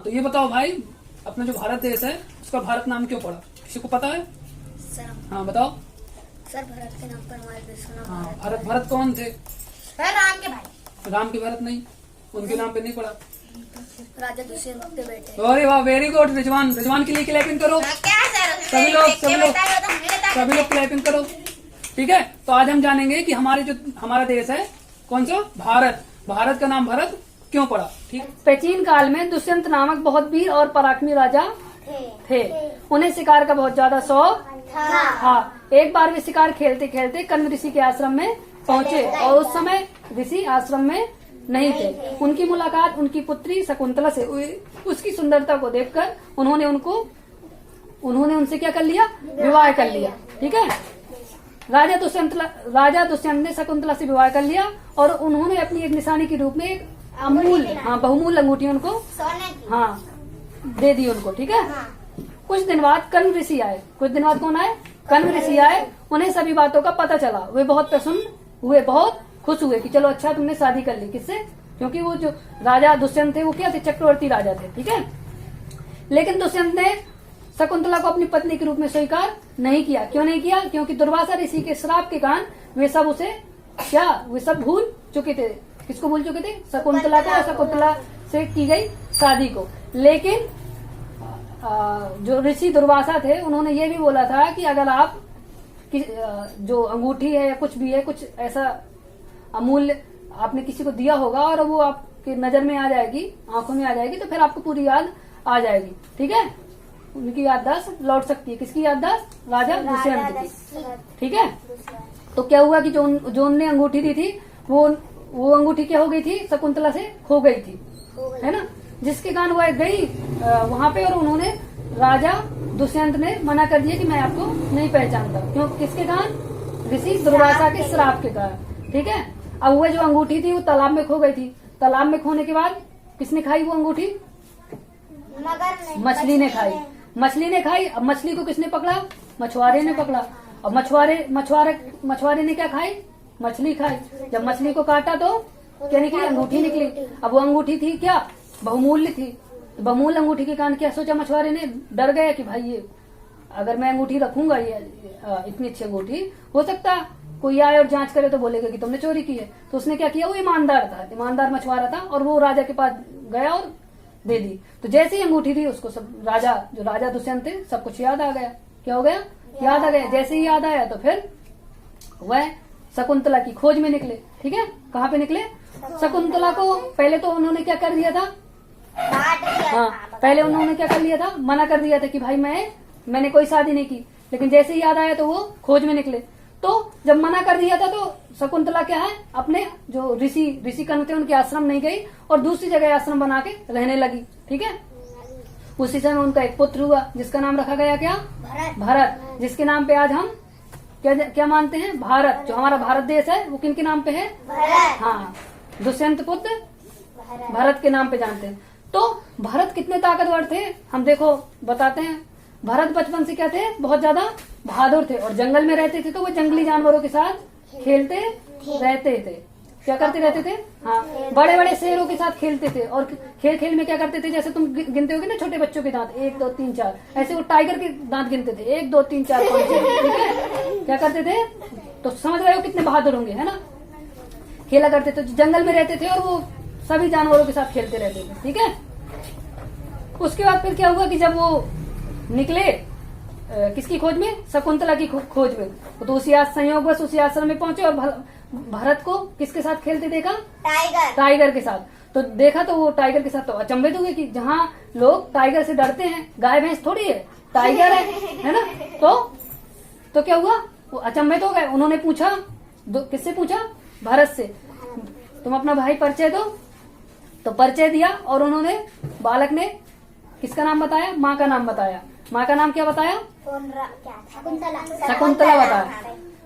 तो ये बताओ भाई, अपना जो भारत देश है उसका भारत नाम क्यों पड़ा? किसी को पता है? सर हाँ बताओ। सर भारत के नाम पर हमारे देश का नाम हाँ भारत। भारत कौन थे? सर राम के भाई। राम के भारत नहीं, उनके नाम पे नहीं पड़ा। राजा दुष्यंत के बेटे। अरे वाह, वेरी गुड। रिजवान, रिजवान के लिए क्लैपिंग करो। क्या सर? सभी लोग क्लैपिंग करो। ठीक है, तो आज हम जानेंगे कि हमारा देश है कौन सा? भारत। भारत का नाम भारत क्यों पड़ा? ठीक। प्राचीन काल में दुष्यंत नामक बहुत वीर और पराक्रमी राजा थे। उन्हें शिकार का बहुत ज्यादा शौक था। एक बार वे शिकार खेलते खेलते कण्व ऋषि के आश्रम में पहुंचे और उस समय ऋषि आश्रम में नहीं थे। उनकी मुलाकात उनकी पुत्री शकुंतला से हुई। उसकी सुंदरता को देखकर उन्होंने उनसे क्या कर लिया? विवाह कर लिया। ठीक है, राजा दुष्यंत ने शकुंतला से विवाह कर लिया और उन्होंने अपनी एक निशानी के रूप में एक बहुमूल्य अंगूठी उनको दे दी उनको। ठीक है, कुछ दिन बाद कण्व ऋषि आए। कुछ दिन बाद कौन आए? कण्व ऋषि आए। उन्हें सभी बातों का पता चला। वे बहुत प्रसन्न हुए, बहुत खुश हुए कि चलो अच्छा तुमने शादी कर ली। किससे? क्योंकि वो जो राजा दुष्यंत थे वो क्या थे? चक्रवर्ती राजा थे। ठीक है, लेकिन दुष्यंत ने शकुंतला को अपनी पत्नी के रूप में स्वीकार नहीं किया। क्यों नहीं किया? क्योंकि दुर्वासा ऋषि के श्राप के कारण वे सब भूल चुके थे। किसको भूल चुके थे? शकुंतला को, और शकुंतला से की गई शादी को। लेकिन जो ऋषि दुर्वासा थे उन्होंने ये भी बोला था कि अगर आप जो अंगूठी है या कुछ भी है, कुछ ऐसा अमूल्य आपने किसी को दिया होगा और वो आपकी नजर में आ जाएगी, आंखों में आ जाएगी, तो फिर आपको पूरी याद आ जाएगी। ठीक है, उनकी याददाश्त लौट सकती है। किसकी याददाश्त? राजा दुष्यंत की। ठीक है, तो क्या हुआ कि जो उनने अंगूठी दी थी वो अंगूठी क्या हो गई थी? शकुंतला से खो गई थी, है ना, जिसके कारण वह गई वहां पे और उन्होंने राजा दुष्यंत ने मना कर दिया कि मैं आपको नहीं पहचानता। क्यों? किसके कारण? ऋषि दुर्वासा के श्राप के कारण। ठीक है, अब वह जो अंगूठी थी वो तालाब में खो गई थी। तालाब में खोने के बाद किसने खाई वो अंगूठी? मछली ने खाई। मछली ने खाई। अब मछली को किसने पकड़ा? मछुआरे ने पकड़ा। अब मछुआरे ने क्या खाई? मछली खाई। जब मछली को काटा तो क्या निकली? अंगूठी निकली। अब वो अंगूठी थी क्या? बहुमूल्य थी। बहुमूल्य अंगूठी के कारण क्या सोचा मछुआरे ने? डर गया कि भाई ये अगर मैं अंगूठी रखूंगा, ये इतनी अच्छी अंगूठी, हो सकता कोई आए और जांच करे तो बोलेगा कि तुमने चोरी की है। तो उसने क्या किया? वो ईमानदार मछुआरा था और वो राजा के पास गया और दे दी। तो जैसे ही अंगूठी थी उसको सब राजा दुष्यंत थे सब कुछ याद आ गया। क्या हो गया? याद आ गया। जैसे ही याद आया तो फिर वह शकुंतला की खोज में निकले। ठीक है, कहाँ पे निकले? शकुंतला को पहले तो उन्होंने क्या कर दिया था? पहले उन्होंने क्या कर लिया था? मना कर दिया था कि भाई मैंने कोई शादी नहीं की। लेकिन जैसे ही याद आया तो वो खोज में निकले। तो जब मना कर दिया था तो शकुंतला क्या है? अपने जो ऋषि कण्व थे उनके आश्रम नहीं गई और दूसरी जगह आश्रम बना के रहने लगी। ठीक है, उसी समय उनका एक पुत्र हुआ जिसका नाम रखा गया क्या? भरत। जिसके नाम पे आज हम क्या मानते हैं? भारत। जो हमारा भारत देश है वो किनके नाम पे है? हाँ, दुष्यंत पुत्र भरत के नाम पे जानते हैं। तो भरत कितने ताकतवर थे हम देखो बताते हैं। भरत बचपन से क्या थे? बहुत ज्यादा बहादुर थे और जंगल में रहते थे तो वो जंगली जानवरों के साथ खेलते रहते थे। क्या करते रहते थे? हाँ, बड़े बड़े शेरों के साथ खेलते थे। और खेल में क्या करते थे? जैसे तुम गिनते होगे ना छोटे बच्चों के दांत, 1 2 3 4, ऐसे वो टाइगर के दांत गिनते थे, 1 2 3 4 5 6। ठीक है, क्या करते थे? तो समझ रहे हो कितने बहादुर होंगे, है ना। खेला करते थे, जंगल में रहते थे और वो सभी जानवरों के साथ खेलते रहते थे। ठीक है, उसके बाद फिर क्या हुआ कि जब वो निकले किसकी खोज में? शकुंतला की खोज में। तो उसी संयोगवश उसी आश्रम में पहुंचे और भरत को किसके साथ खेलते देखा? टाइगर के साथ। तो देखा तो वो टाइगर के साथ तो अचंभित हो गए कि जहाँ लोग टाइगर से डरते हैं, गाय भैंस थोड़ी है, टाइगर है ना। तो क्या हुआ? वो अचंभित हो गए। उन्होंने पूछा, किससे पूछा? भरत से, तुम अपना भाई परिचय दो। तो परिचय दिया और उन्होंने बालक ने किसका नाम बताया? माँ का नाम बताया। माँ का नाम क्या बताया?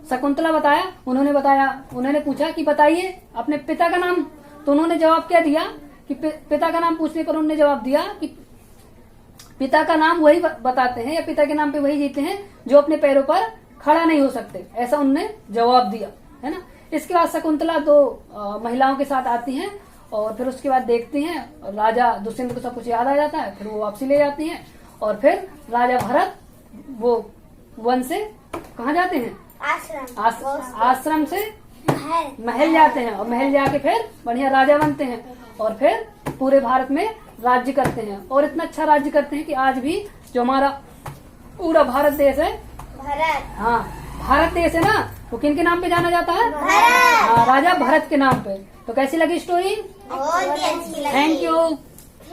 शकुंतला बताया। उन्होंने पूछा कि बताइए अपने पिता का नाम। तो उन्होंने जवाब क्या दिया कि पिता का नाम पूछने पर उन्होंने जवाब दिया कि पिता का नाम वही बताते हैं या पिता के नाम पे वही जीते हैं जो अपने पैरों पर खड़ा नहीं हो सकते। ऐसा उन्होंने जवाब दिया, है ना। इसके बाद शकुंतला 2 महिलाओं के साथ आती हैं और फिर उसके बाद देखते हैं और राजा दुष्यंत को सब कुछ याद आ जाता है, फिर वो वापसी ले जाती हैं और फिर राजा भरत वो वन से कहाँ जाते हैं, आश्रम से महल जाते हैं और महल जाके फिर बढ़िया राजा बनते हैं और फिर पूरे भारत में राज्य करते हैं और इतना अच्छा राज्य करते हैं कि आज भी जो हमारा पूरा भारत देश है, हाँ भारत देश है ना, वो किन के नाम पे जाना जाता है, हाँ राजा भरत के नाम पे। तो कैसी लगी स्टोरी? बहुत ही अच्छी लगी। Thank you.